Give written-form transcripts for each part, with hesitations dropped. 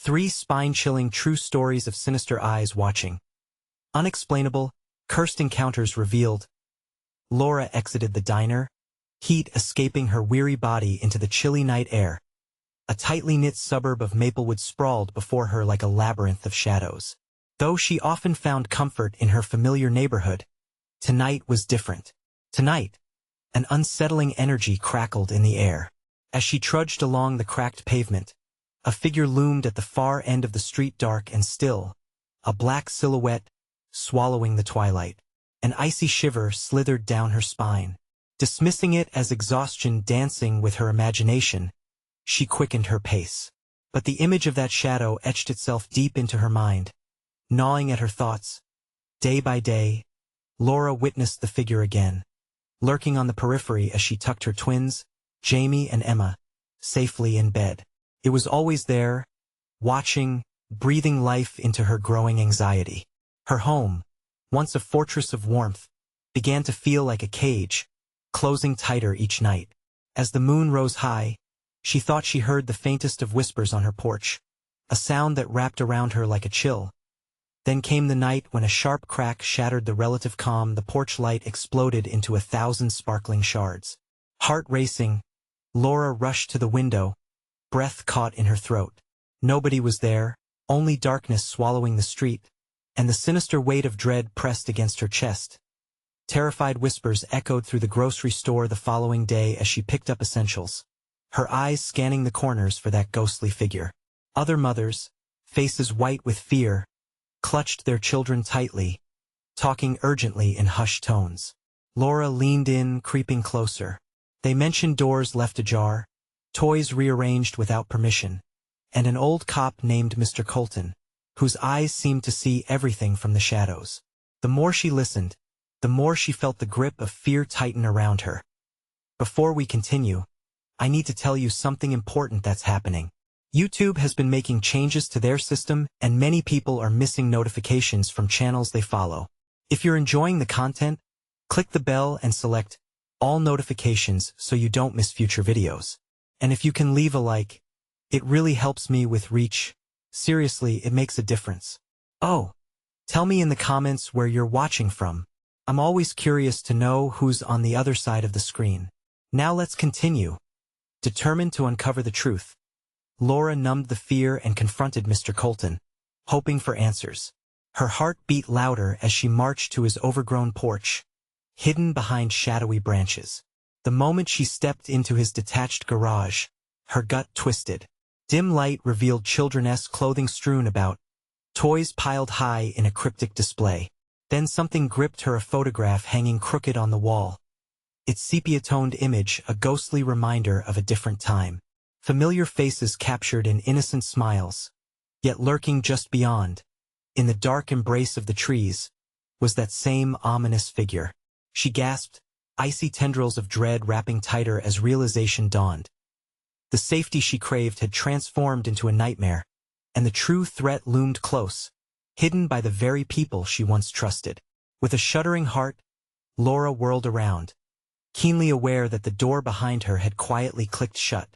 3 spine-chilling true stories of sinister eyes watching. Unexplainable, cursed encounters revealed. Laura exited the diner, heat escaping her weary body into the chilly night air. A tightly knit suburb of Maplewood sprawled before her like a labyrinth of shadows. Though she often found comfort in her familiar neighborhood, tonight was different. Tonight, an unsettling energy crackled in the air. As she trudged along the cracked pavement, a figure loomed at the far end of the street, dark and still, a black silhouette swallowing the twilight. An icy shiver slithered down her spine. Dismissing it as exhaustion dancing with her imagination, she quickened her pace. But the image of that shadow etched itself deep into her mind, gnawing at her thoughts. Day by day, Laura witnessed the figure again, lurking on the periphery as she tucked her twins, Jamie and Emma, safely in bed. It was always there, watching, breathing life into her growing anxiety. Her home, once a fortress of warmth, began to feel like a cage, closing tighter each night. As the moon rose high, she thought she heard the faintest of whispers on her porch, a sound that wrapped around her like a chill. Then came the night when a sharp crack shattered the relative calm. The porch light exploded into 1,000 sparkling shards. Heart racing, Laura rushed to the window, breath caught in her throat. Nobody was there, only darkness swallowing the street, and the sinister weight of dread pressed against her chest. Terrified whispers echoed through the grocery store the following day as she picked up essentials, her eyes scanning the corners for that ghostly figure. Other mothers, faces white with fear, clutched their children tightly, talking urgently in hushed tones. Laura leaned in, creeping closer. They mentioned doors left ajar, toys rearranged without permission, and an old cop named Mr. Colton, whose eyes seemed to see everything from the shadows. The more she listened, the more she felt the grip of fear tighten around her. Before we continue, I need to tell you something important that's happening. YouTube has been making changes to their system, and many people are missing notifications from channels they follow. If you're enjoying the content, click the bell and select all notifications so you don't miss future videos. And if you can leave a like, it really helps me with reach. Seriously, it makes a difference. Oh, tell me in the comments where you're watching from. I'm always curious to know who's on the other side of the screen. Now let's continue. Determined to uncover the truth, Laura numbed the fear and confronted Mr. Colton, hoping for answers. Her heart beat louder as she marched to his overgrown porch, hidden behind shadowy branches. The moment she stepped into his detached garage, her gut twisted. Dim light revealed children-esque clothing strewn about, toys piled high in a cryptic display. Then something gripped her, a photograph hanging crooked on the wall. Its sepia-toned image, a ghostly reminder of a different time. Familiar faces captured in innocent smiles, yet lurking just beyond, in the dark embrace of the trees, was that same ominous figure. She gasped, icy tendrils of dread wrapping tighter as realization dawned. The safety she craved had transformed into a nightmare, and the true threat loomed close, hidden by the very people she once trusted. With a shuddering heart, Laura whirled around, keenly aware that the door behind her had quietly clicked shut.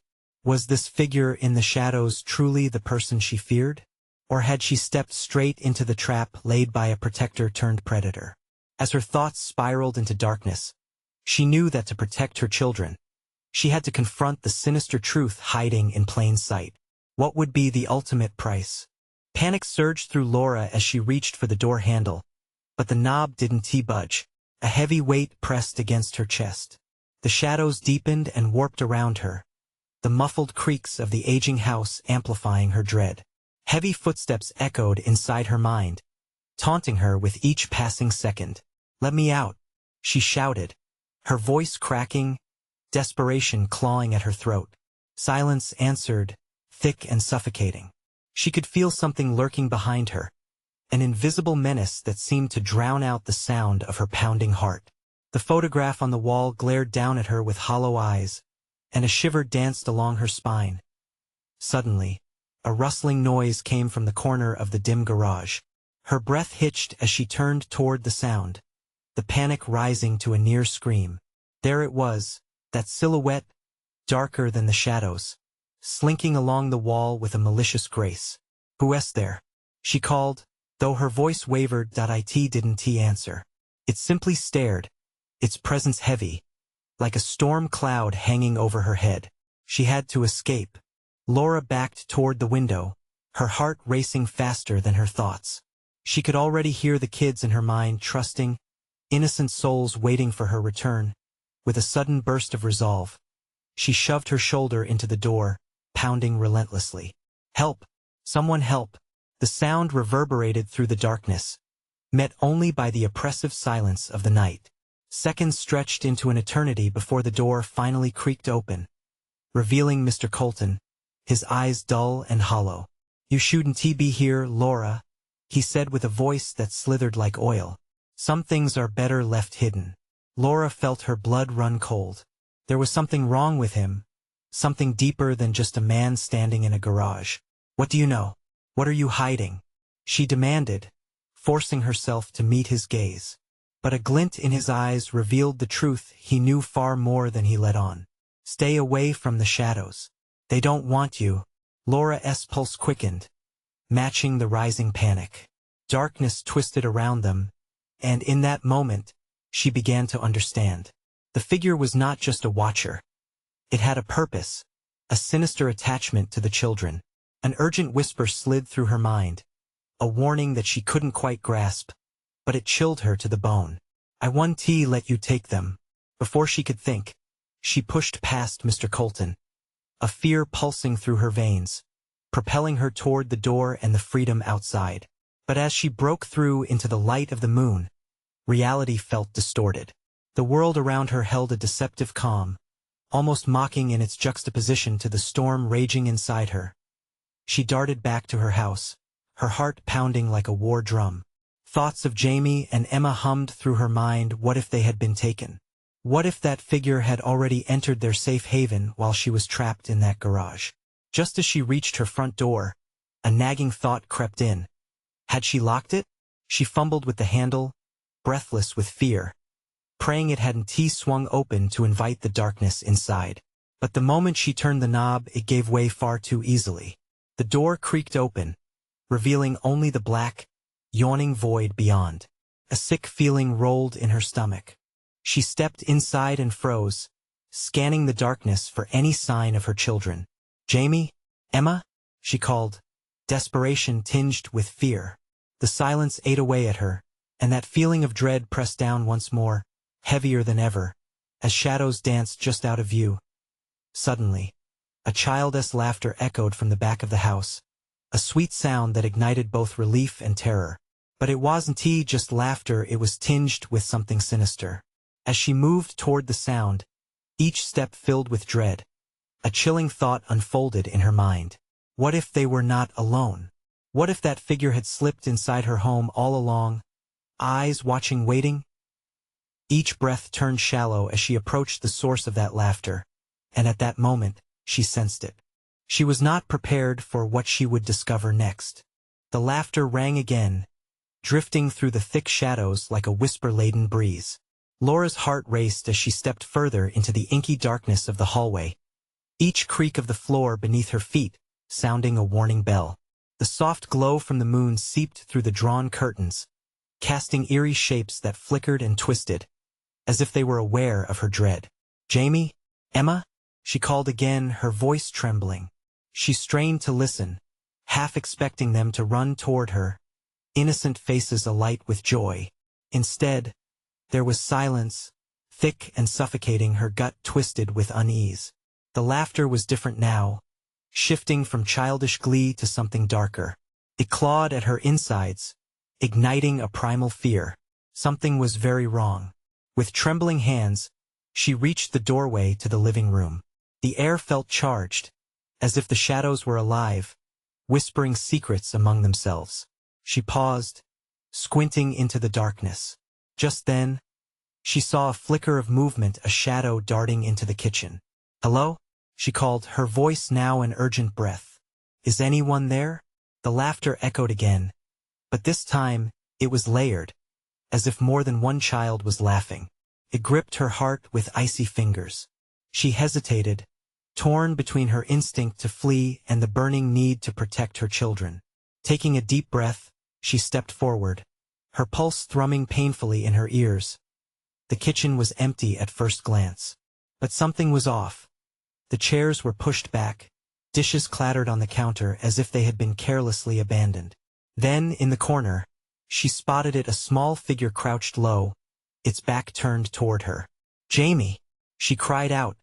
Was this figure in the shadows truly the person she feared? Or had she stepped straight into the trap laid by a protector-turned-predator? As her thoughts spiraled into darkness, she knew that to protect her children, she had to confront the sinister truth hiding in plain sight. What would be the ultimate price? Panic surged through Laura as she reached for the door handle, but the knob didn't budge. A heavy weight pressed against her chest. The shadows deepened and warped around her, the muffled creaks of the aging house amplifying her dread. Heavy footsteps echoed inside her mind, taunting her with each passing second. "Let me out," she shouted, her voice cracking, desperation clawing at her throat. Silence answered, thick and suffocating. She could feel something lurking behind her, an invisible menace that seemed to drown out the sound of her pounding heart. The photograph on the wall glared down at her with hollow eyes, and a shiver danced along her spine. Suddenly, a rustling noise came from the corner of the dim garage. Her breath hitched as she turned toward the sound, the panic rising to a near scream. There it was, that silhouette, darker than the shadows, slinking along the wall with a malicious grace. "Who's there?" she called, though her voice wavered. It didn't answer. It simply stared, its presence heavy, like a storm cloud hanging over her head. She had to escape. Laura backed toward the window, her heart racing faster than her thoughts. She could already hear the kids in her mind, trusting, innocent souls waiting for her return. With a sudden burst of resolve, she shoved her shoulder into the door, pounding relentlessly. "Help! Someone help!" The sound reverberated through the darkness, met only by the oppressive silence of the night. Seconds stretched into an eternity before the door finally creaked open, revealing Mr. Colton, his eyes dull and hollow. "You shouldn't be here, Laura," he said with a voice that slithered like oil. "Some things are better left hidden." Laura felt her blood run cold. There was something wrong with him, something deeper than just a man standing in a garage. "What do you know? What are you hiding?" she demanded, forcing herself to meet his gaze. But a glint in his eyes revealed the truth. He knew far more than he let on. "Stay away from the shadows. They don't want you." Laura's pulse quickened, matching the rising panic. Darkness twisted around them, and in that moment, she began to understand. The figure was not just a watcher. It had a purpose, a sinister attachment to the children. An urgent whisper slid through her mind, a warning that she couldn't quite grasp, but it chilled her to the bone. "I won't let you take them." Before she could think, she pushed past Mr. Colton, a fear pulsing through her veins, propelling her toward the door and the freedom outside. But as she broke through into the light of the moon, reality felt distorted. The world around her held a deceptive calm, almost mocking in its juxtaposition to the storm raging inside her. She darted back to her house, her heart pounding like a war drum. Thoughts of Jamie and Emma hummed through her mind. What if they had been taken? What if that figure had already entered their safe haven while she was trapped in that garage? Just as she reached her front door, a nagging thought crept in. Had she locked it? She fumbled with the handle, breathless with fear, praying it hadn't swung open to invite the darkness inside. But the moment she turned the knob, it gave way far too easily. The door creaked open, revealing only the black, yawning void beyond. A sick feeling rolled in her stomach. She stepped inside and froze, scanning the darkness for any sign of her children. "Jamie? Emma?" she called, desperation tinged with fear. The silence ate away at her, and that feeling of dread pressed down once more, heavier than ever, as shadows danced just out of view. Suddenly, a child's laughter echoed from the back of the house, a sweet sound that ignited both relief and terror. But it wasn't just laughter, it was tinged with something sinister. As she moved toward the sound, each step filled with dread, a chilling thought unfolded in her mind. What if they were not alone? What if that figure had slipped inside her home all along, eyes watching, waiting? Each breath turned shallow as she approached the source of that laughter, and at that moment, she sensed it. She was not prepared for what she would discover next. The laughter rang again, drifting through the thick shadows like a whisper-laden breeze. Laura's heart raced as she stepped further into the inky darkness of the hallway, each creak of the floor beneath her feet sounding a warning bell. The soft glow from the moon seeped through the drawn curtains, casting eerie shapes that flickered and twisted, as if they were aware of her dread. "Jamie? Emma?" she called again, her voice trembling. She strained to listen, half expecting them to run toward her, innocent faces alight with joy. Instead, there was silence, thick and suffocating. Her gut twisted with unease. The laughter was different now, shifting from childish glee to something darker. It clawed at her insides, igniting a primal fear. Something was very wrong. With trembling hands, she reached the doorway to the living room. The air felt charged, as if the shadows were alive, whispering secrets among themselves. She paused, squinting into the darkness. Just then, she saw a flicker of movement, a shadow darting into the kitchen. "Hello?" she called, her voice now an urgent breath. "Is anyone there?" The laughter echoed again, but this time, it was layered, as if more than one child was laughing. It gripped her heart with icy fingers. She hesitated, torn between her instinct to flee and the burning need to protect her children. Taking a deep breath, she stepped forward, her pulse thrumming painfully in her ears. The kitchen was empty at first glance. But something was off. The chairs were pushed back, dishes clattered on the counter as if they had been carelessly abandoned. Then, in the corner, she spotted a small figure crouched low, its back turned toward her. "Jamie!" she cried out,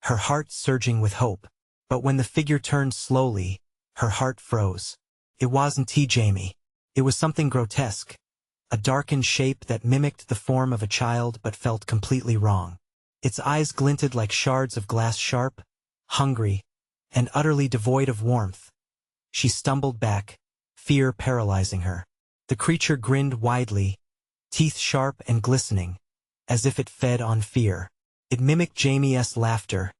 her heart surging with hope. But when the figure turned slowly, her heart froze. It wasn't Jamie. It was something grotesque, a darkened shape that mimicked the form of a child but felt completely wrong. Its eyes glinted like shards of glass, sharp, hungry, and utterly devoid of warmth. She stumbled back, fear paralyzing her. The creature grinned widely, teeth sharp and glistening, as if it fed on fear. It mimicked Jamie's laughter,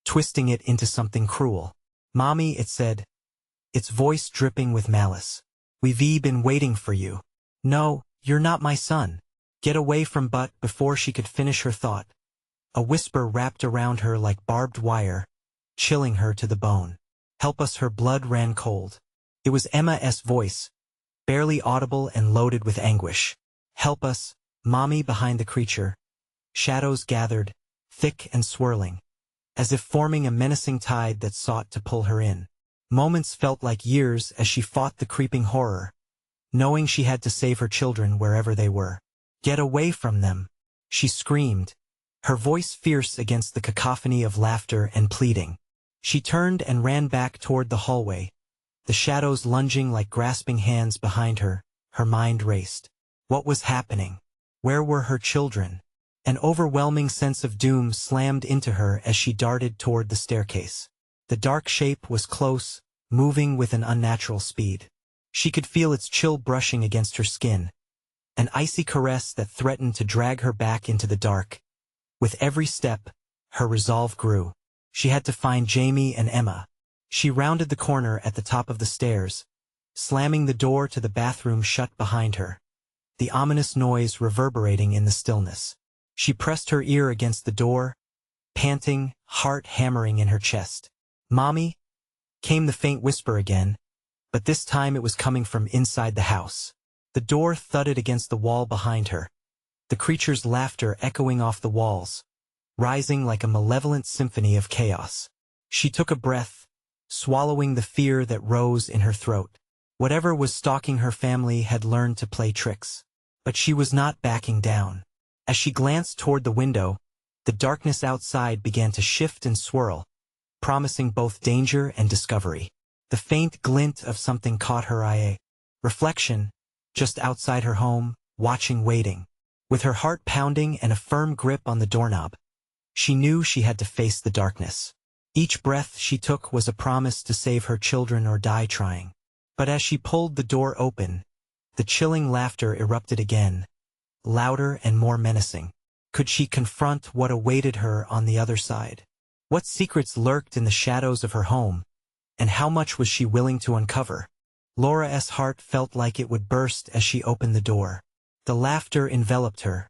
twisting it into something cruel. "Mommy," it said, its voice dripping with malice. "We've been waiting for you." "No, you're not my son. Get away from." But before she could finish her thought, a whisper wrapped around her like barbed wire, chilling her to the bone. "Help us." Her blood ran cold. It was Emma's voice, barely audible and loaded with anguish. "Help us, Mommy." Behind the creature, shadows gathered, thick and swirling, as if forming a menacing tide that sought to pull her in. Moments felt like years as she fought the creeping horror, knowing she had to save her children wherever they were. "Get away from them," she screamed, her voice fierce against the cacophony of laughter and pleading. She turned and ran back toward the hallway, the shadows lunging like grasping hands behind her. Her mind raced. What was happening? Where were her children? An overwhelming sense of doom slammed into her as she darted toward the staircase. The dark shape was close, moving with an unnatural speed. She could feel its chill brushing against her skin, an icy caress that threatened to drag her back into the dark. With every step, her resolve grew. She had to find Jamie and Emma. She rounded the corner at the top of the stairs, slamming the door to the bathroom shut behind her, the ominous noise reverberating in the stillness. She pressed her ear against the door, panting, heart hammering in her chest. "Mommy?" came the faint whisper again, but this time it was coming from inside the house. The door thudded against the wall behind her, the creature's laughter echoing off the walls, rising like a malevolent symphony of chaos. She took a breath, swallowing the fear that rose in her throat. Whatever was stalking her family had learned to play tricks. But she was not backing down. As she glanced toward the window, the darkness outside began to shift and swirl, promising both danger and discovery. The faint glint of something caught her eye, a reflection, just outside her home, watching, waiting. With her heart pounding and a firm grip on the doorknob, she knew she had to face the darkness. Each breath she took was a promise to save her children or die trying. But as she pulled the door open, the chilling laughter erupted again, louder and more menacing. Could she confront what awaited her on the other side? What secrets lurked in the shadows of her home, and how much was she willing to uncover? Laura's heart felt like it would burst as she opened the door. The laughter enveloped her,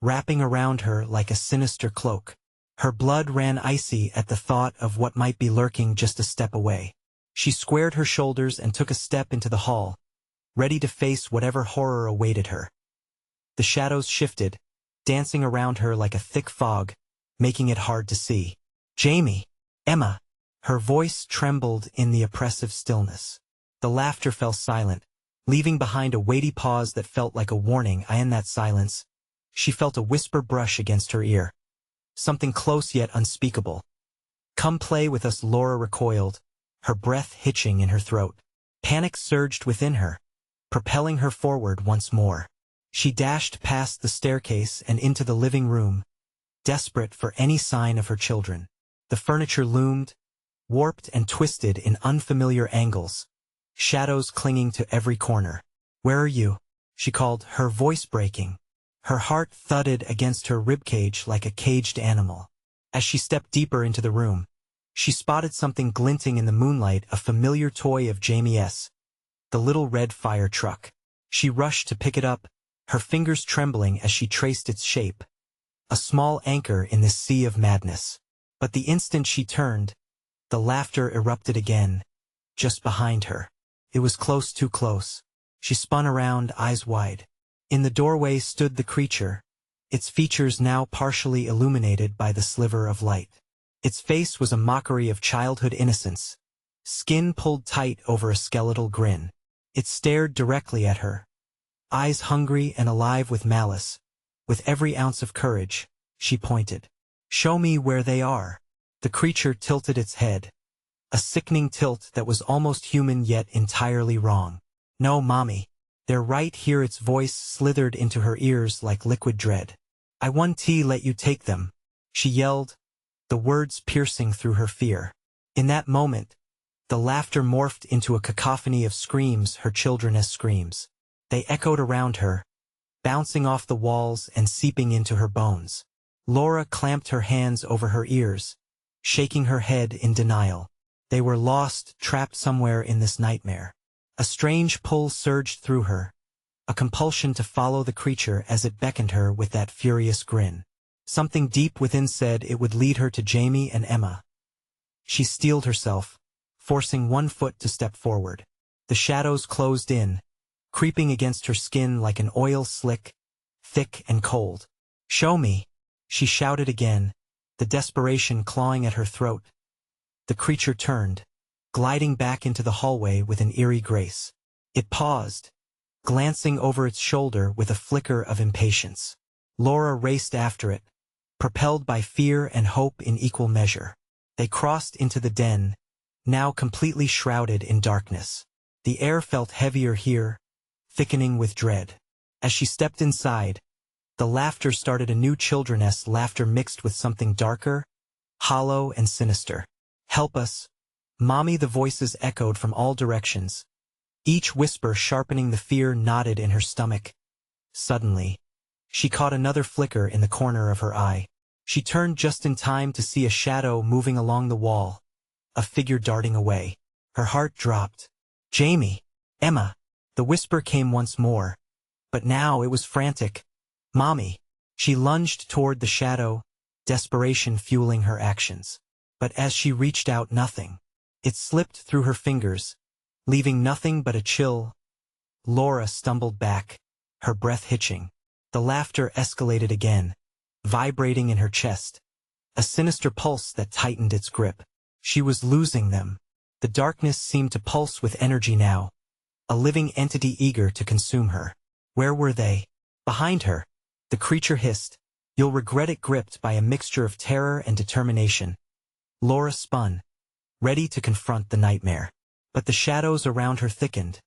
wrapping around her like a sinister cloak. Her blood ran icy at the thought of what might be lurking just a step away. She squared her shoulders and took a step into the hall, ready to face whatever horror awaited her. The shadows shifted, dancing around her like a thick fog, making it hard to see. "Jamie! Emma!" Her voice trembled in the oppressive stillness. The laughter fell silent, leaving behind a weighty pause that felt like a warning. In that silence, she felt a whisper brush against her ear. Something close yet unspeakable. "Come play with us." Laura recoiled, her breath hitching in her throat. Panic surged within her, propelling her forward once more. She dashed past the staircase and into the living room, desperate for any sign of her children. The furniture loomed, warped and twisted in unfamiliar angles, shadows clinging to every corner. "Where are you?" she called, her voice breaking. Her heart thudded against her ribcage like a caged animal. As she stepped deeper into the room, she spotted something glinting in the moonlight, a familiar toy of Jamie's, the little red fire truck. She rushed to pick it up, her fingers trembling as she traced its shape. A small anchor in this sea of madness. But the instant she turned, the laughter erupted again, just behind her. It was close, too close. She spun around, eyes wide. In the doorway stood the creature, its features now partially illuminated by the sliver of light. Its face was a mockery of childhood innocence, skin pulled tight over a skeletal grin. It stared directly at her, eyes hungry and alive with malice. With every ounce of courage, she pointed. "Show me where they are." The creature tilted its head, a sickening tilt that was almost human yet entirely wrong. "No, Mommy. They're right here." Its voice slithered into her ears like liquid dread. "I won't let you take them," she yelled, the words piercing through her fear. In that moment, the laughter morphed into a cacophony of screams, her children's screams. They echoed around her, bouncing off the walls and seeping into her bones. Laura clamped her hands over her ears, shaking her head in denial. They were lost, trapped somewhere in this nightmare. A strange pull surged through her, a compulsion to follow the creature as it beckoned her with that furious grin. Something deep within said it would lead her to Jamie and Emma. She steeled herself, forcing one foot to step forward. The shadows closed in, creeping against her skin like an oil slick, thick and cold. "Show me," she shouted again, the desperation clawing at her throat. The creature turned, gliding back into the hallway with an eerie grace. It paused, glancing over its shoulder with a flicker of impatience. Laura raced after it, propelled by fear and hope in equal measure. They crossed into the den, now completely shrouded in darkness. The air felt heavier here, thickening with dread. As she stepped inside, the laughter started anew, children's laughter mixed with something darker, hollow and sinister. "Help us, Mommy," the voices echoed from all directions, each whisper sharpening the fear knotted in her stomach. Suddenly, she caught another flicker in the corner of her eye. She turned just in time to see a shadow moving along the wall, a figure darting away. Her heart dropped. "Jamie! Emma!" The whisper came once more, but now it was frantic. "Mommy!" She lunged toward the shadow, desperation fueling her actions. But as she reached out, nothing. It slipped through her fingers, leaving nothing but a chill. Laura stumbled back, her breath hitching. The laughter escalated again, vibrating in her chest, a sinister pulse that tightened its grip. She was losing them. The darkness seemed to pulse with energy now, a living entity eager to consume her. Where were they? Behind her, the creature hissed. "You'll regret it," gripped by a mixture of terror and determination. Laura spun, ready to confront the nightmare. But the shadows around her thickened,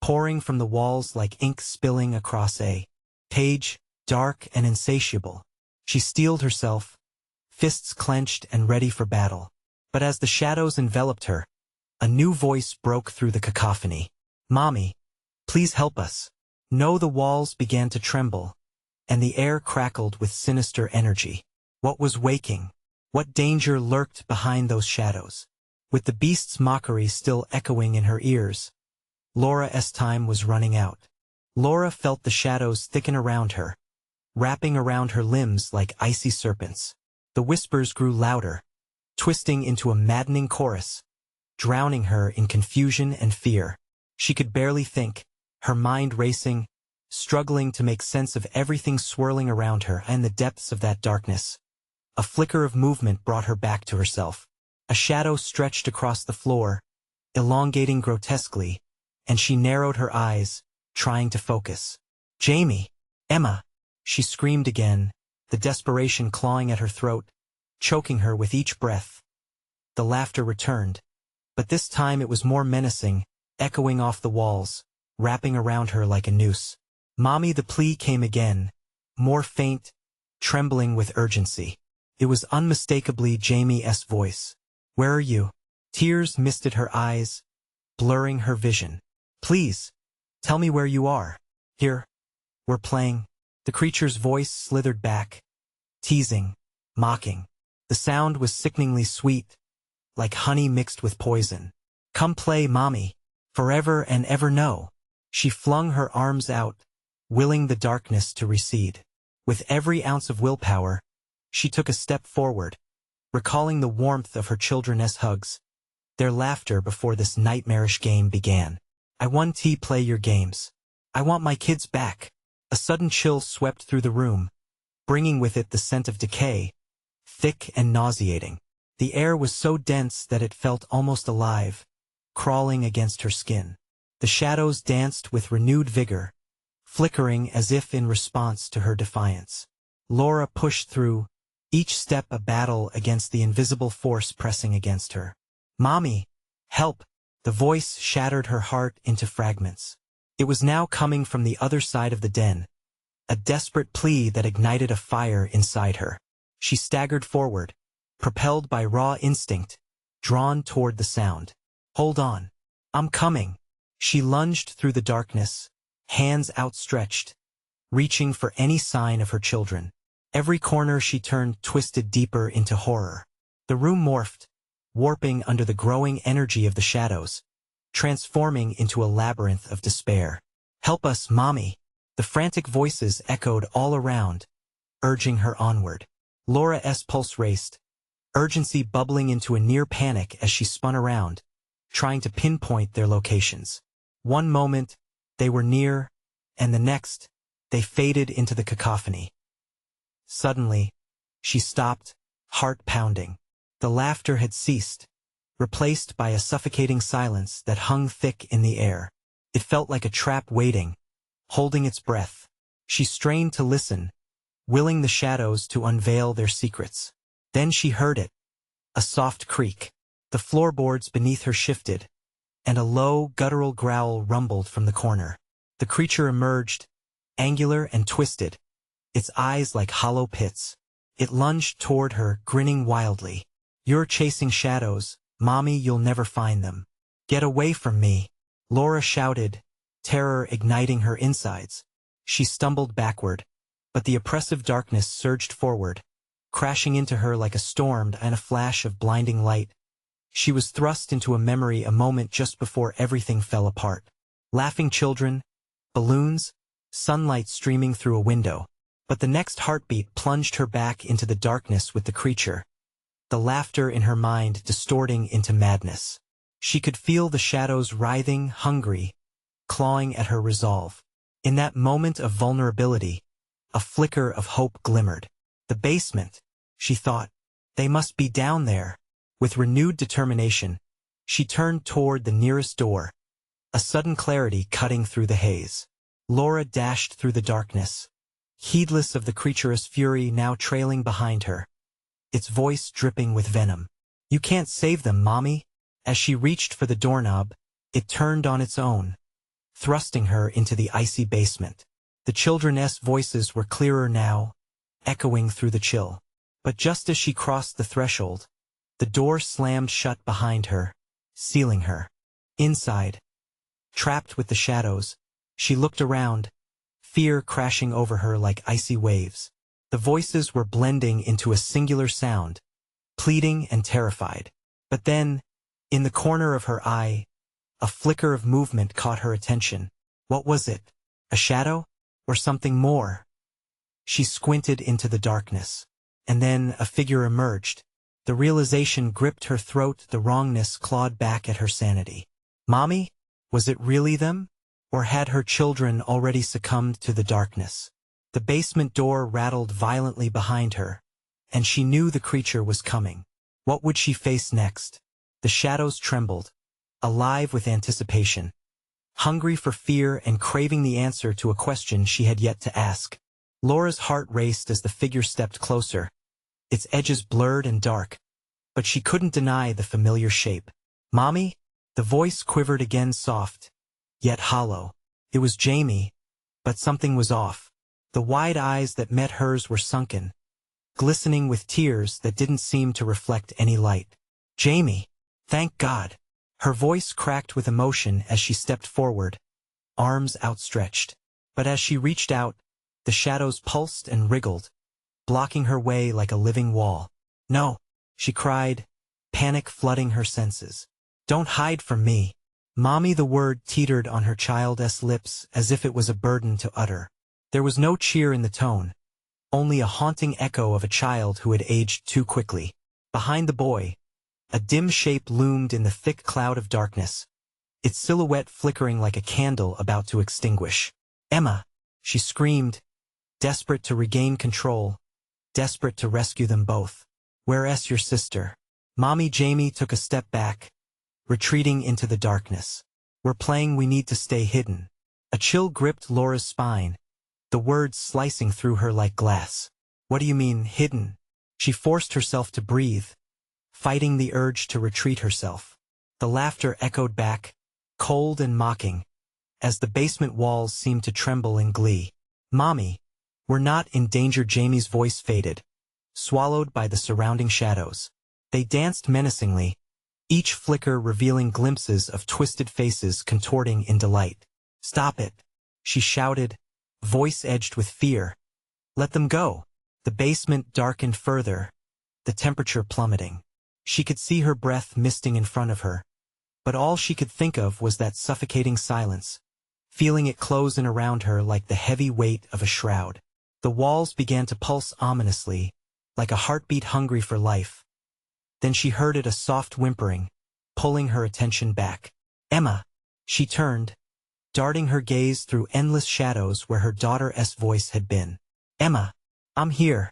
pouring from the walls like ink spilling across a page, dark and insatiable. She steeled herself, fists clenched and ready for battle. But as the shadows enveloped her, a new voice broke through the cacophony. "Mommy, please help us." No, the walls began to tremble, and the air crackled with sinister energy. What was waking? What danger lurked behind those shadows? With the beast's mockery still echoing in her ears, Laura's time was running out. Laura felt the shadows thicken around her, wrapping around her limbs like icy serpents. The whispers grew louder, twisting into a maddening chorus, drowning her in confusion and fear. She could barely think, her mind racing, struggling to make sense of everything swirling around her. In the depths of that darkness, a flicker of movement brought her back to herself. A shadow stretched across the floor, elongating grotesquely, and she narrowed her eyes, trying to focus. "Jamie! Emma!" She screamed again, the desperation clawing at her throat, choking her with each breath. The laughter returned, but this time it was more menacing, echoing off the walls, wrapping around her like a noose. "Mommy!" The plea came again, more faint, trembling with urgency. It was unmistakably Jamie's voice. "Where are you?" Tears misted her eyes, blurring her vision. "Please, tell me where you are." "Here. We're playing." The creature's voice slithered back, teasing, mocking. The sound was sickeningly sweet, like honey mixed with poison. "Come play, Mommy. Forever and ever no." She flung her arms out, willing the darkness to recede. With every ounce of willpower, she took a step forward, recalling the warmth of her children's hugs, their laughter before this nightmarish game began. I want to play your games. I want my kids back. A sudden chill swept through the room, bringing with it the scent of decay, thick and nauseating. The air was so dense that it felt almost alive, crawling against her skin. The shadows danced with renewed vigor, flickering as if in response to her defiance. Laura pushed through, each step a battle against the invisible force pressing against her. "Mommy, help!" The voice shattered her heart into fragments. It was now coming from the other side of the den, a desperate plea that ignited a fire inside her. She staggered forward, propelled by raw instinct, drawn toward the sound. "Hold on. I'm coming." She lunged through the darkness, hands outstretched, reaching for any sign of her children. Every corner she turned twisted deeper into horror. The room morphed, warping under the growing energy of the shadows, transforming into a labyrinth of despair. "Help us, Mommy!" The frantic voices echoed all around, urging her onward. Laura's pulse raced, urgency bubbling into a near panic as she spun around, trying to pinpoint their locations. One moment, they were near, and the next, they faded into the cacophony. Suddenly, she stopped, heart pounding. The laughter had ceased, replaced by a suffocating silence that hung thick in the air. It felt like a trap waiting, holding its breath. She strained to listen, willing the shadows to unveil their secrets. Then she heard it, a soft creak. The floorboards beneath her shifted, and a low, guttural growl rumbled from the corner. The creature emerged, angular and twisted, its eyes like hollow pits. It lunged toward her, grinning wildly. "You're chasing shadows, Mommy, you'll never find them. Get away from me!" Laura shouted, terror igniting her insides. She stumbled backward, but the oppressive darkness surged forward, crashing into her like a storm and a flash of blinding light. She was thrust into a memory a moment just before everything fell apart. Laughing children, balloons, sunlight streaming through a window. But the next heartbeat plunged her back into the darkness with the creature, the laughter in her mind distorting into madness. She could feel the shadows writhing, hungry, clawing at her resolve. In that moment of vulnerability, a flicker of hope glimmered. The basement, she thought. They must be down there. With renewed determination, she turned toward the nearest door, a sudden clarity cutting through the haze. Laura dashed through the darkness, heedless of the creature's fury now trailing behind her, its voice dripping with venom. "You can't save them, Mommy." As she reached for the doorknob, it turned on its own, thrusting her into the icy basement. The children's voices were clearer now, echoing through the chill. But just as she crossed the threshold, the door slammed shut behind her, sealing her. Inside, trapped with the shadows, she looked around, fear crashing over her like icy waves. The voices were blending into a singular sound, pleading and terrified. But then, in the corner of her eye, a flicker of movement caught her attention. What was it? A shadow? Or something more? She squinted into the darkness. And then a figure emerged. The realization gripped her throat, the wrongness clawed back at her sanity. Mommy? Was it really them? Or had her children already succumbed to the darkness? The basement door rattled violently behind her, and she knew the creature was coming. What would she face next? The shadows trembled, alive with anticipation, hungry for fear and craving the answer to a question she had yet to ask. Laura's heart raced as the figure stepped closer, its edges blurred and dark, but she couldn't deny the familiar shape. Mommy? The voice quivered again, soft, yet hollow. It was Jamie, but something was off. The wide eyes that met hers were sunken, glistening with tears that didn't seem to reflect any light. Jamie! Thank God! Her voice cracked with emotion as she stepped forward, arms outstretched. But as she reached out, the shadows pulsed and wriggled, blocking her way like a living wall. No! She cried, panic flooding her senses. Don't hide from me. Mommy, the word teetered on her child's lips as if it was a burden to utter. There was no cheer in the tone, only a haunting echo of a child who had aged too quickly. Behind the boy, a dim shape loomed in the thick cloud of darkness, its silhouette flickering like a candle about to extinguish. "Emma!" she screamed, desperate to regain control, desperate to rescue them both. "Where's your sister?" Mommy Jamie took a step back, retreating into the darkness. "We're playing we need to stay hidden." A chill gripped Laura's spine, the words slicing through her like glass. "What do you mean, hidden?" She forced herself to breathe, fighting the urge to retreat herself. The laughter echoed back, cold and mocking, as the basement walls seemed to tremble in glee. "Mommy, we're not in danger." Jamie's voice faded, swallowed by the surrounding shadows. They danced menacingly, each flicker revealing glimpses of twisted faces contorting in delight. "Stop it," she shouted, voice edged with fear. "Let them go." The basement darkened further, the temperature plummeting. She could see her breath misting in front of her, but all she could think of was that suffocating silence, feeling it close in around her like the heavy weight of a shroud. The walls began to pulse ominously, like a heartbeat hungry for life. Then she heard it, a soft whimpering, pulling her attention back. "Emma!" She turned, darting her gaze through endless shadows where her daughter's voice had been. "Emma! I'm here.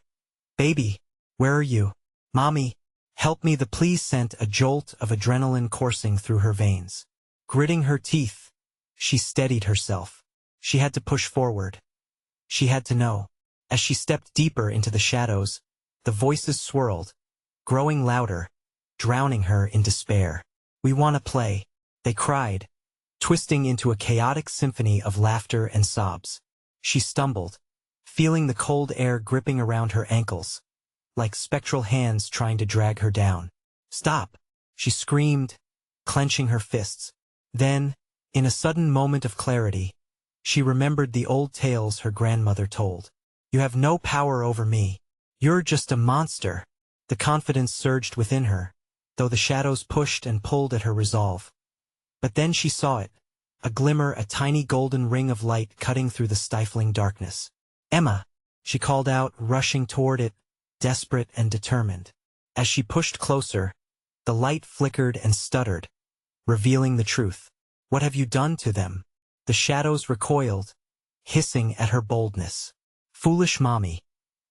Baby, where are you?" "Mommy, help me!" The plea sent a jolt of adrenaline coursing through her veins. Gritting her teeth, she steadied herself. She had to push forward. She had to know. As she stepped deeper into the shadows, the voices swirled, growing louder, drowning her in despair. "We want to play," they cried, twisting into a chaotic symphony of laughter and sobs. She stumbled, feeling the cold air gripping around her ankles, like spectral hands trying to drag her down. "Stop!" she screamed, clenching her fists. Then, in a sudden moment of clarity, she remembered the old tales her grandmother told. "You have no power over me. You're just a monster." The confidence surged within her, though the shadows pushed and pulled at her resolve. But then she saw it, a glimmer, a tiny golden ring of light cutting through the stifling darkness. "Emma!" she called out, rushing toward it, desperate and determined. As she pushed closer, the light flickered and stuttered, revealing the truth. "What have you done to them?" The shadows recoiled, hissing at her boldness. "Foolish mommy."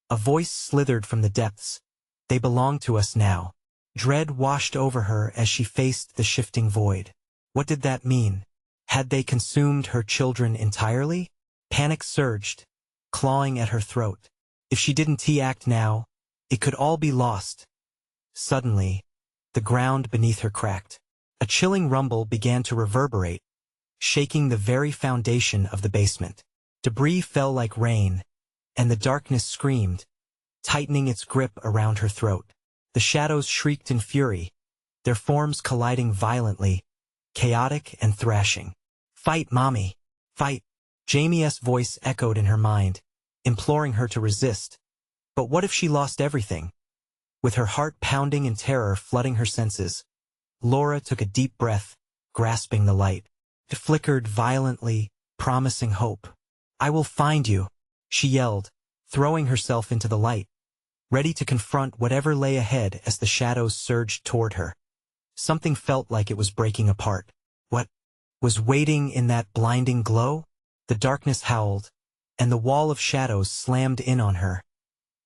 A voice slithered from the depths. "They belong to us now." Dread washed over her as she faced the shifting void. What did that mean? Had they consumed her children entirely? Panic surged, clawing at her throat. If she didn't act now, it could all be lost. Suddenly, the ground beneath her cracked. A chilling rumble began to reverberate, shaking the very foundation of the basement. Debris fell like rain, and the darkness screamed, tightening its grip around her throat. The shadows shrieked in fury, their forms colliding violently, chaotic and thrashing. "Fight, mommy! Fight!" Jamie's voice echoed in her mind, imploring her to resist. But what if she lost everything? With her heart pounding and terror flooding her senses, Laura took a deep breath, grasping the light. It flickered violently, promising hope. "I will find you," she yelled, throwing herself into the light, ready to confront whatever lay ahead as the shadows surged toward her. Something felt like it was breaking apart. What was waiting in that blinding glow? The darkness howled, and the wall of shadows slammed in on her,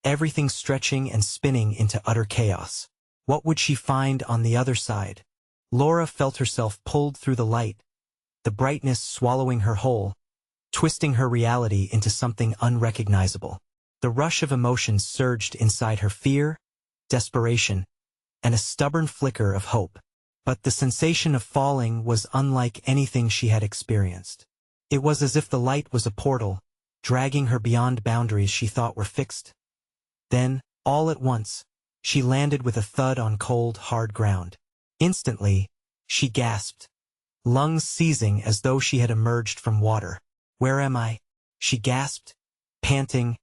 everything stretching and spinning into utter chaos. What would she find on the other side? Laura felt herself pulled through the light, the brightness swallowing her whole, twisting her reality into something unrecognizable. The rush of emotions surged inside her: fear, desperation, and a stubborn flicker of hope. But the sensation of falling was unlike anything she had experienced. It was as if the light was a portal, dragging her beyond boundaries she thought were fixed. Then, all at once, she landed with a thud on cold, hard ground. Instantly, she gasped, lungs seizing as though she had emerged from water. "Where am I?" she gasped, panting,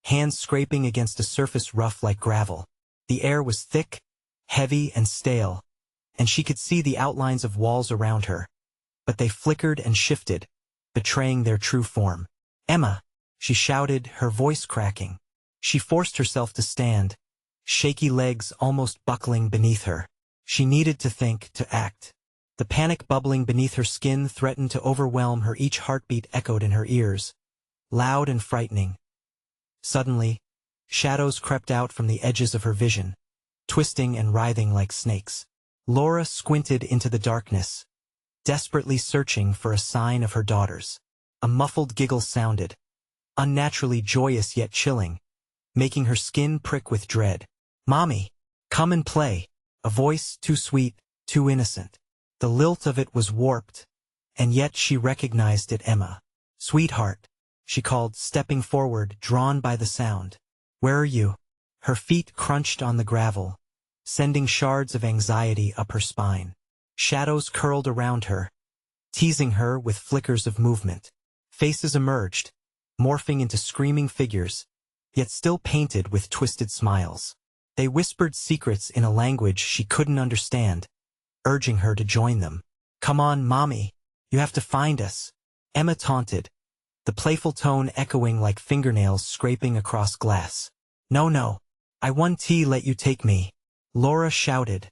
hands scraping against a surface rough like gravel. The air was thick, heavy, and stale, and she could see the outlines of walls around her, but they flickered and shifted, betraying their true form. "Emma!" she shouted, her voice cracking. She forced herself to stand, shaky legs almost buckling beneath her. She needed to think, to act. The panic bubbling beneath her skin threatened to overwhelm her. Each heartbeat echoed in her ears, loud and frightening. Suddenly, shadows crept out from the edges of her vision, twisting and writhing like snakes. Laura squinted into the darkness, desperately searching for a sign of her daughters. A muffled giggle sounded, unnaturally joyous yet chilling, making her skin prick with dread. "Mommy, come and play." A voice too sweet, too innocent. The lilt of it was warped, and yet she recognized it. "Emma." "Sweetheart," she called, stepping forward, drawn by the sound. "Where are you?" Her feet crunched on the gravel, sending shards of anxiety up her spine. Shadows curled around her, teasing her with flickers of movement. Faces emerged, morphing into screaming figures, yet still painted with twisted smiles. They whispered secrets in a language she couldn't understand, urging her to join them. "Come on, Mommy. You have to find us," Emma taunted, the playful tone echoing like fingernails scraping across glass. No, I want to let you take me," Laura shouted,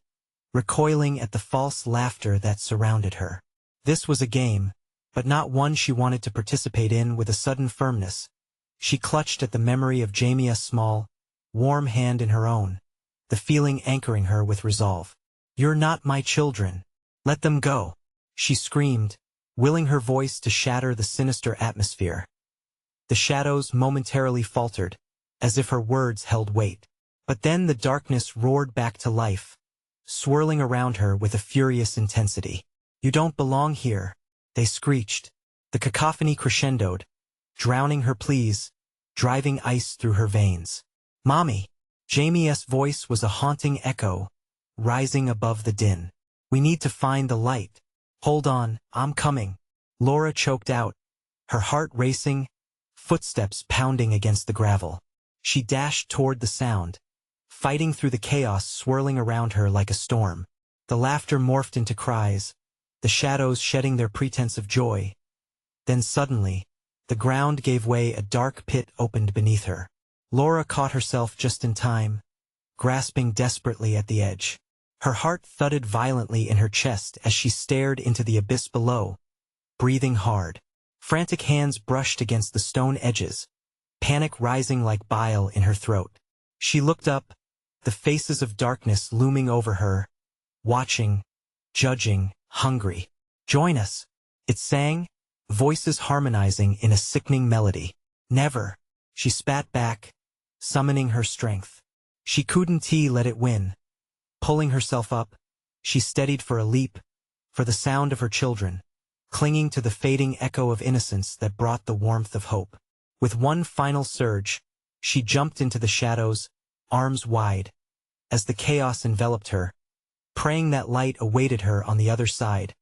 recoiling at the false laughter that surrounded her. This was a game, but not one she wanted to participate in. With a sudden firmness, she clutched at the memory of Jamie's small, warm hand in her own, the feeling anchoring her with resolve. "You're not my children. Let them go," she screamed, willing her voice to shatter the sinister atmosphere. The shadows momentarily faltered, as if her words held weight. But then the darkness roared back to life, swirling around her with a furious intensity. "You don't belong here," they screeched. The cacophony crescendoed, drowning her pleas, driving ice through her veins. "Mommy." Jamie's voice was a haunting echo, rising above the din. "We need to find the light." "Hold on, I'm coming," Laura choked out, her heart racing, footsteps pounding against the gravel. She dashed toward the sound, fighting through the chaos swirling around her like a storm. The laughter morphed into cries, the shadows shedding their pretense of joy. Then suddenly, the ground gave way. A dark pit opened beneath her. Laura caught herself just in time, grasping desperately at the edge. Her heart thudded violently in her chest as she stared into the abyss below, breathing hard. Frantic hands brushed against the stone edges, panic rising like bile in her throat. She looked up, the faces of darkness looming over her, watching, judging, hungry. "Join us," it sang, voices harmonizing in a sickening melody. "Never," she spat back, summoning her strength. She couldn't let it win. Pulling herself up, she steadied for a leap, for the sound of her children, clinging to the fading echo of innocence that brought the warmth of hope. With one final surge, she jumped into the shadows, arms wide, as the chaos enveloped her, praying that light awaited her on the other side.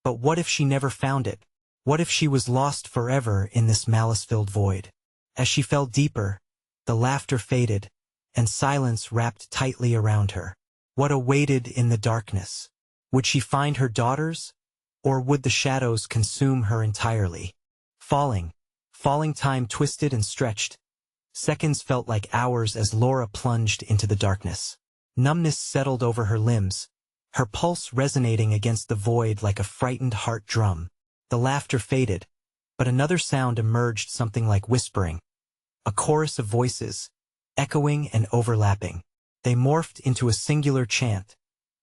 But what if she never found it? What if she was lost forever in this malice-filled void? As she fell deeper, the laughter faded, and silence wrapped tightly around her. What awaited in the darkness? Would she find her daughters, or would the shadows consume her entirely? Falling time twisted and stretched. Seconds felt like hours as Laura plunged into the darkness. Numbness settled over her limbs, her pulse resonating against the void like a frightened heart drum. The laughter faded, but another sound emerged, something like whispering. A chorus of voices, echoing and overlapping. They morphed into a singular chant,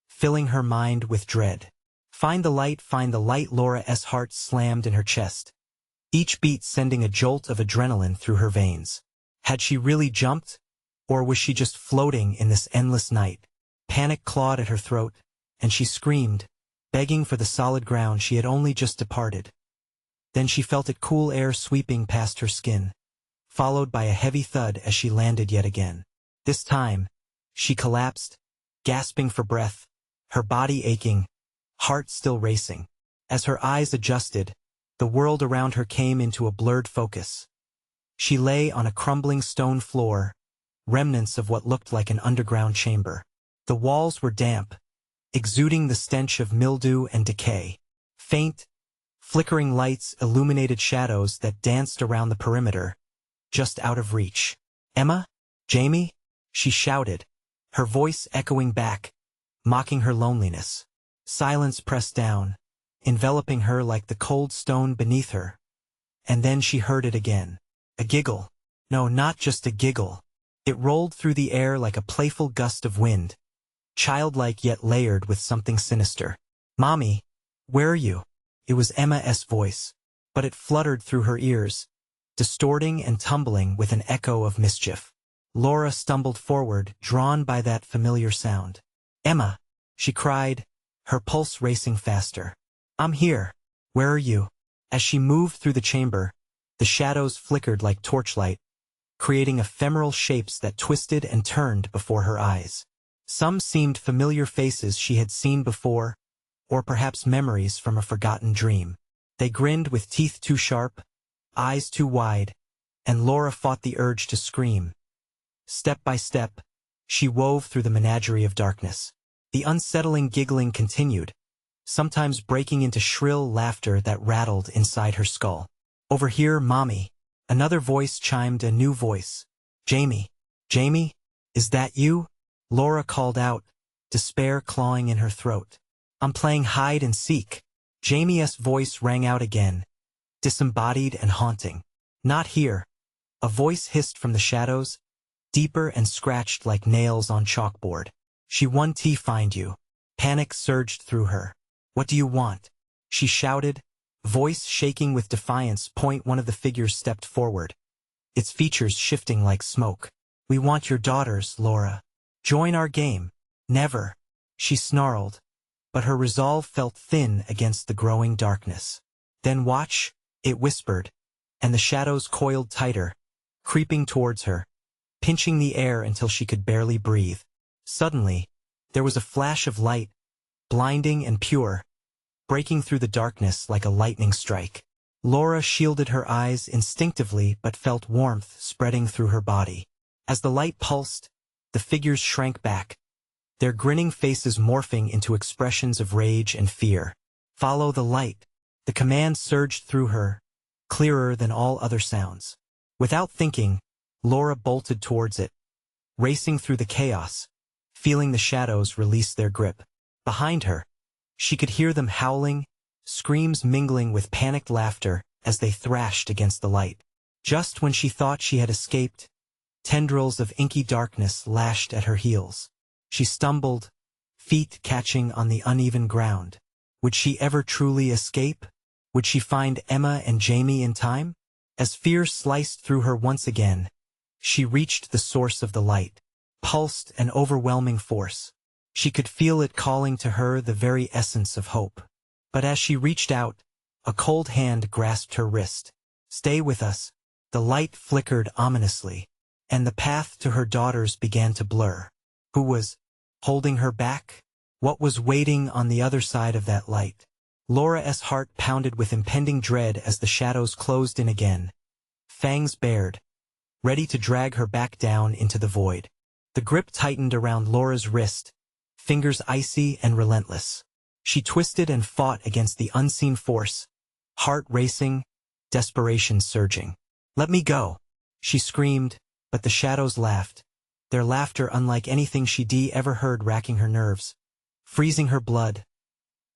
filling her mind with dread. "Find the light, find the light." Laura's heart slammed in her chest, each beat sending a jolt of adrenaline through her veins. Had she really jumped, or was she just floating in this endless night? Panic clawed at her throat, and she screamed, begging for the solid ground she had only just departed. Then she felt it cool air sweeping past her skin, followed by a heavy thud as she landed yet again. This time, she collapsed, gasping for breath, her body aching, heart still racing. As her eyes adjusted, the world around her came into a blurred focus. She lay on a crumbling stone floor, remnants of what looked like an underground chamber. The walls were damp, exuding the stench of mildew and decay. Faint, flickering lights illuminated shadows that danced around the perimeter, just out of reach. "Emma? Jamie?" she shouted, her voice echoing back, mocking her loneliness. Silence pressed down, enveloping her like the cold stone beneath her. And then she heard it again. A giggle. No, not just a giggle. It rolled through the air like a playful gust of wind, childlike yet layered with something sinister. "Mommy, where are you?" It was Emma's voice, but it fluttered through her ears, distorting and tumbling with an echo of mischief. Laura stumbled forward, drawn by that familiar sound. "Emma!" she cried, her pulse racing faster. "I'm here. Where are you?" As she moved through the chamber, the shadows flickered like torchlight, creating ephemeral shapes that twisted and turned before her eyes. Some seemed familiar faces she had seen before, or perhaps memories from a forgotten dream. They grinned with teeth too sharp, eyes too wide, and Laura fought the urge to scream. Step by step, she wove through the menagerie of darkness. The unsettling giggling continued, sometimes breaking into shrill laughter that rattled inside her skull. "Over here, Mommy." Another voice chimed, a new voice. "Jamie. Jamie? Is that you?" Laura called out, despair clawing in her throat. "I'm playing hide and seek." Jamie's voice rang out again, disembodied and haunting. "Not here." A voice hissed from the shadows, deeper and scratched like nails on chalkboard. "She won to find you." Panic surged through her. "What do you want?" she shouted, voice shaking with defiance. One of the figures stepped forward, its features shifting like smoke. "We want your daughters, Laura. Join our game." "Never," she snarled, but her resolve felt thin against the growing darkness. "Then watch," it whispered, and the shadows coiled tighter, creeping towards her, pinching the air until she could barely breathe. Suddenly, there was a flash of light, blinding and pure, breaking through the darkness like a lightning strike. Laura shielded her eyes instinctively but felt warmth spreading through her body. As the light pulsed, the figures shrank back, their grinning faces morphing into expressions of rage and fear. "Follow the light." The command surged through her, clearer than all other sounds. Without thinking, Laura bolted towards it, racing through the chaos, feeling the shadows release their grip. Behind her, she could hear them howling, screams mingling with panicked laughter as they thrashed against the light. Just when she thought she had escaped, tendrils of inky darkness lashed at her heels. She stumbled, feet catching on the uneven ground. Would she ever truly escape? Would she find Emma and Jamie in time? As fear sliced through her once again, she reached the source of the light, pulsed an overwhelming force. She could feel it calling to her, the very essence of hope. But as she reached out, a cold hand grasped her wrist. "Stay with us." The light flickered ominously, and the path to her daughters began to blur. Who was holding her back? What was waiting on the other side of that light? Laura's heart pounded with impending dread as the shadows closed in again, fangs bared, ready to drag her back down into the void. The grip tightened around Laura's wrist, fingers icy and relentless. She twisted and fought against the unseen force, heart racing, desperation surging. "Let me go," she screamed, but the shadows laughed, their laughter unlike anything she'd ever heard, racking her nerves, freezing her blood.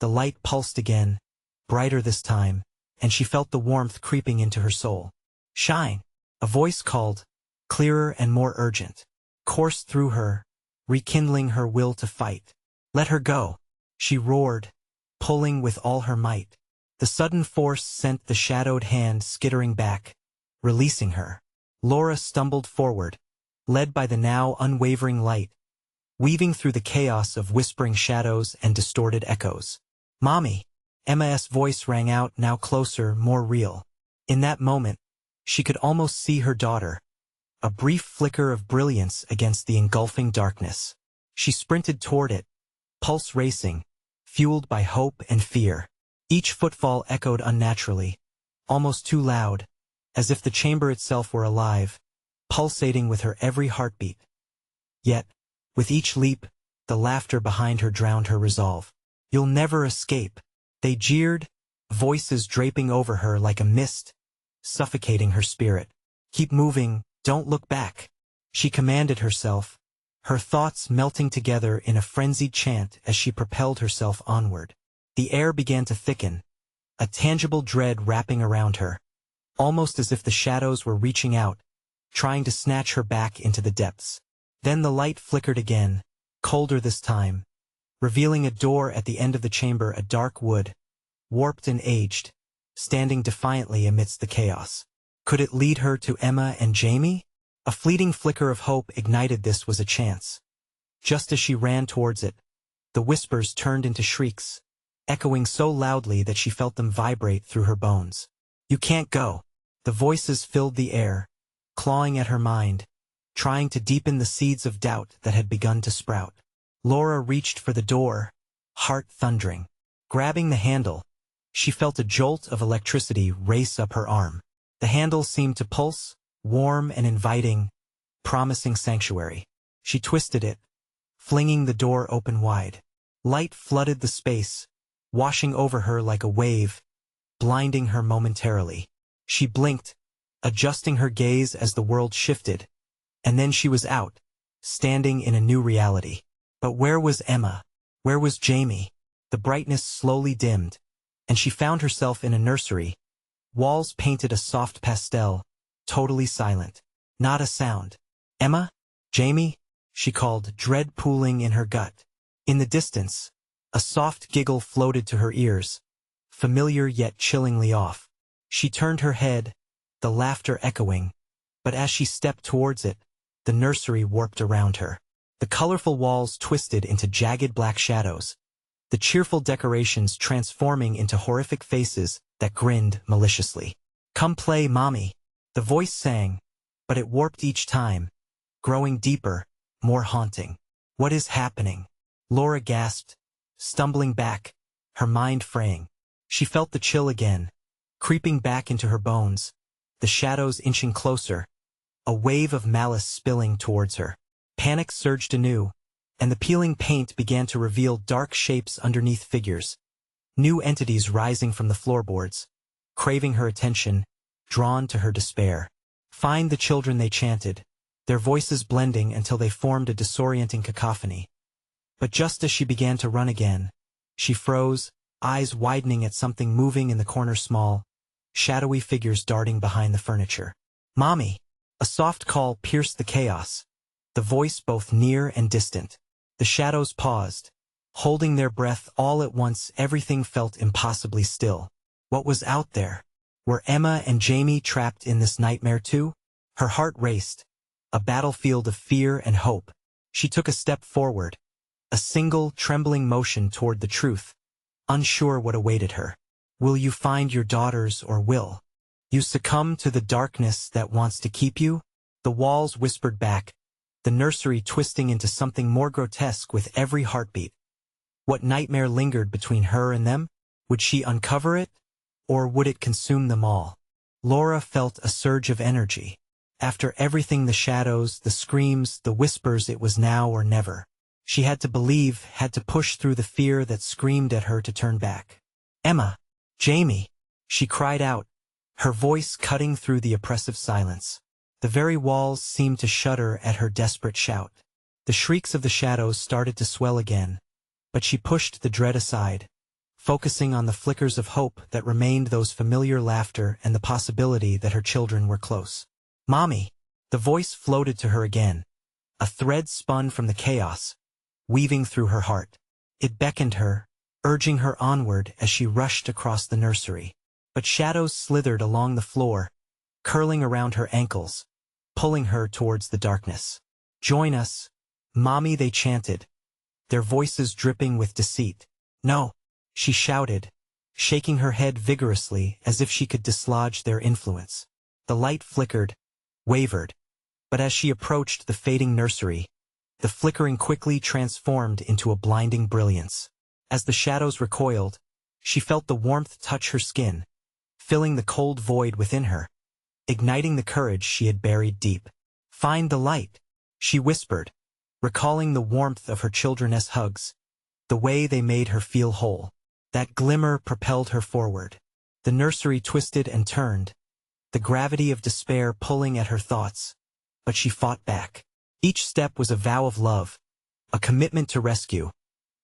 The light pulsed again, brighter this time, and she felt the warmth creeping into her soul. "Shine!" A voice called, clearer and more urgent, coursed through her, rekindling her will to fight. "Let her go," she roared, pulling with all her might. The sudden force sent the shadowed hand skittering back, releasing her. Laura stumbled forward, led by the now unwavering light, weaving through the chaos of whispering shadows and distorted echoes. "Mommy!" Emma's voice rang out, now closer, more real. In that moment, she could almost see her daughter, a brief flicker of brilliance against the engulfing darkness. She sprinted toward it, pulse racing, fueled by hope and fear. Each footfall echoed unnaturally, almost too loud, as if the chamber itself were alive, pulsating with her every heartbeat. Yet, with each leap, the laughter behind her drowned her resolve. "You'll never escape," they jeered, voices draping over her like a mist, suffocating her spirit. "Keep moving, don't look back," she commanded herself, her thoughts melting together in a frenzied chant as she propelled herself onward. The air began to thicken, a tangible dread wrapping around her, almost as if the shadows were reaching out, trying to snatch her back into the depths. Then the light flickered again, colder this time, revealing a door at the end of the chamber, a dark wood, warped and aged, standing defiantly amidst the chaos. Could it lead her to Emma and Jamie? A fleeting flicker of hope ignited this was a chance. Just as she ran towards it, the whispers turned into shrieks, echoing so loudly that she felt them vibrate through her bones. "You can't go." The voices filled the air, clawing at her mind, trying to deepen the seeds of doubt that had begun to sprout. Laura reached for the door, heart thundering. Grabbing the handle, she felt a jolt of electricity race up her arm. The handle seemed to pulse, warm and inviting, promising sanctuary. She twisted it, flinging the door open wide. Light flooded the space, washing over her like a wave, blinding her momentarily. She blinked, adjusting her gaze as the world shifted, and then she was out, standing in a new reality. But where was Emma? Where was Jamie? The brightness slowly dimmed, and she found herself in a nursery. Walls painted a soft pastel, totally silent. Not a sound. "Emma? Jamie?" she called, dread pooling in her gut. In the distance, a soft giggle floated to her ears, familiar yet chillingly off. She turned her head, the laughter echoing, but as she stepped towards it, the nursery warped around her. The colorful walls twisted into jagged black shadows, the cheerful decorations transforming into horrific faces that grinned maliciously. "Come play, Mommy," the voice sang, but it warped each time, growing deeper, more haunting. "What is happening?" Laura gasped, stumbling back, her mind fraying. She felt the chill again, creeping back into her bones, the shadows inching closer, a wave of malice spilling towards her. Panic surged anew, and the peeling paint began to reveal dark shapes underneath figures, new entities rising from the floorboards, craving her attention, drawn to her despair. "Find the children," they chanted, their voices blending until they formed a disorienting cacophony. But just as she began to run again, she froze, eyes widening at something moving in the corner, small, shadowy figures darting behind the furniture. "Mommy!" A soft call pierced the chaos, the voice both near and distant. The shadows paused, holding their breath all at once. Everything felt impossibly still. What was out there? Were Emma and Jamie trapped in this nightmare too? Her heart raced, a battlefield of fear and hope. She took a step forward, a single, trembling motion toward the truth, unsure what awaited her. Will you find your daughters, or will you succumb to the darkness that wants to keep you? The walls whispered back, the nursery twisting into something more grotesque with every heartbeat. What nightmare lingered between her and them? Would she uncover it, or would it consume them all? Laura felt a surge of energy. After everything, the shadows, the screams, the whispers, it was now or never. She had to believe, had to push through the fear that screamed at her to turn back. "Emma! Jamie!" she cried out, her voice cutting through the oppressive silence. The very walls seemed to shudder at her desperate shout. The shrieks of the shadows started to swell again, but she pushed the dread aside, focusing on the flickers of hope that remained, those familiar laughter and the possibility that her children were close. "Mommy!" The voice floated to her again, a thread spun from the chaos, weaving through her heart. It beckoned her, urging her onward as she rushed across the nursery. But shadows slithered along the floor, curling around her ankles, pulling her towards the darkness. "Join us, Mommy," they chanted, their voices dripping with deceit. "No," she shouted, shaking her head vigorously as if she could dislodge their influence. The light flickered, wavered, but as she approached the fading nursery, the flickering quickly transformed into a blinding brilliance. As the shadows recoiled, she felt the warmth touch her skin, filling the cold void within her, igniting the courage she had buried deep. "Find the light," she whispered, recalling the warmth of her children's hugs, the way they made her feel whole. That glimmer propelled her forward. The nursery twisted and turned, the gravity of despair pulling at her thoughts, but she fought back. Each step was a vow of love, a commitment to rescue,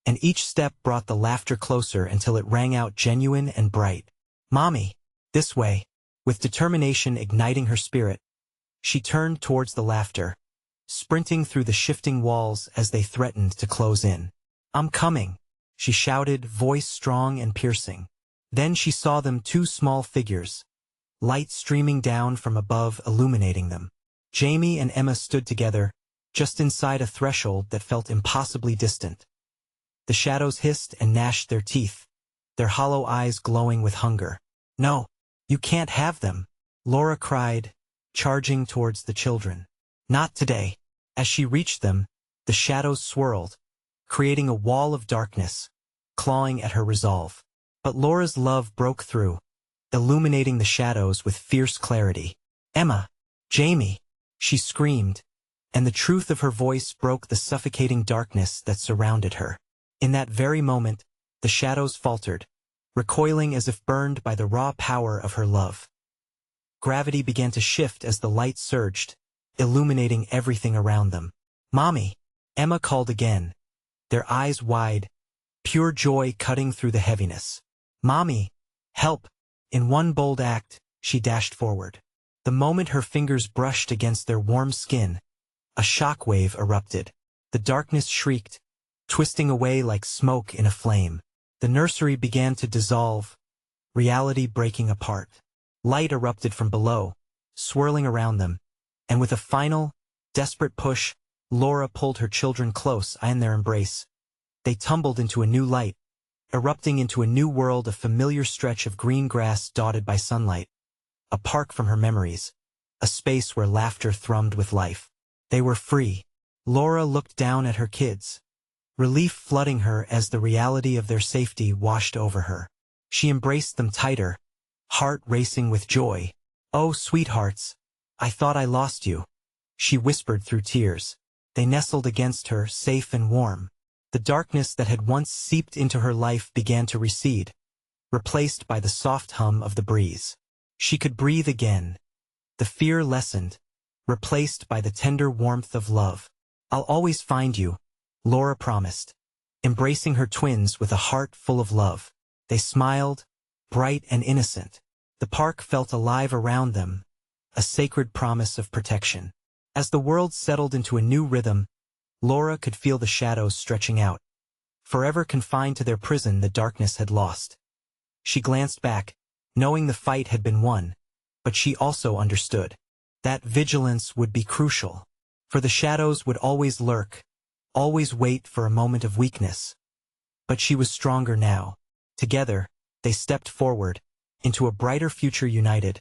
and each step brought the laughter closer until it rang out genuine and bright. "Mommy, this way." With determination igniting her spirit, she turned towards the laughter, sprinting through the shifting walls as they threatened to close in. "I'm coming," she shouted, voice strong and piercing. Then she saw them, two small figures, light streaming down from above illuminating them. Jamie and Emma stood together, just inside a threshold that felt impossibly distant. The shadows hissed and gnashed their teeth, their hollow eyes glowing with hunger. "No, you can't have them," Laura cried, charging towards the children. "Not today." As she reached them, the shadows swirled, creating a wall of darkness, clawing at her resolve. But Laura's love broke through, illuminating the shadows with fierce clarity. "Emma! Jamie!" she screamed, and the truth of her voice broke the suffocating darkness that surrounded her. In that very moment, the shadows faltered, recoiling as if burned by the raw power of her love. Gravity began to shift as the light surged, illuminating everything around them. "Mommy!" Emma called again, their eyes wide, pure joy cutting through the heaviness. "Mommy, help!" In one bold act, she dashed forward. The moment her fingers brushed against their warm skin, a shockwave erupted. The darkness shrieked, twisting away like smoke in a flame. The nursery began to dissolve, reality breaking apart. Light erupted from below, swirling around them, and with a final, desperate push, Laura pulled her children close in their embrace. They tumbled into a new light, erupting into a new world, a familiar stretch of green grass dotted by sunlight, a park from her memories, a space where laughter thrummed with life. They were free. Laura looked down at her kids, relief flooding her as the reality of their safety washed over her. She embraced them tighter, heart racing with joy. "Oh, sweethearts, I thought I lost you," she whispered through tears. They nestled against her, safe and warm. The darkness that had once seeped into her life began to recede, replaced by the soft hum of the breeze. She could breathe again. The fear lessened, replaced by the tender warmth of love. "I'll always find you," Laura promised, embracing her twins with a heart full of love. They smiled, bright and innocent. The park felt alive around them, a sacred promise of protection. As the world settled into a new rhythm, Laura could feel the shadows stretching out, forever confined to their prison the darkness had lost. She glanced back, knowing the fight had been won, but she also understood that vigilance would be crucial, for the shadows would always lurk, always wait for a moment of weakness. But she was stronger now. Together, they stepped forward, into a brighter future united,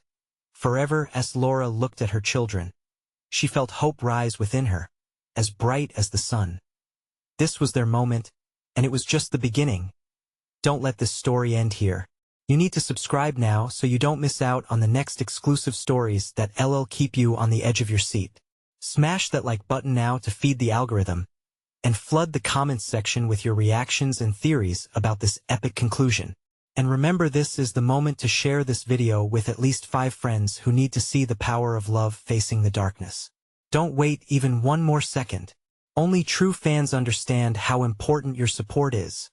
forever. As Laura looked at her children, she felt hope rise within her, as bright as the sun. This was their moment, and it was just the beginning. Don't let this story end here. You need to subscribe now so you don't miss out on the next exclusive stories that will keep you on the edge of your seat. Smash that like button now to feed the algorithm, and flood the comments section with your reactions and theories about this epic conclusion. And remember, this is the moment to share this video with at least 5 friends who need to see the power of love facing the darkness. Don't wait even one more second. Only true fans understand how important your support is.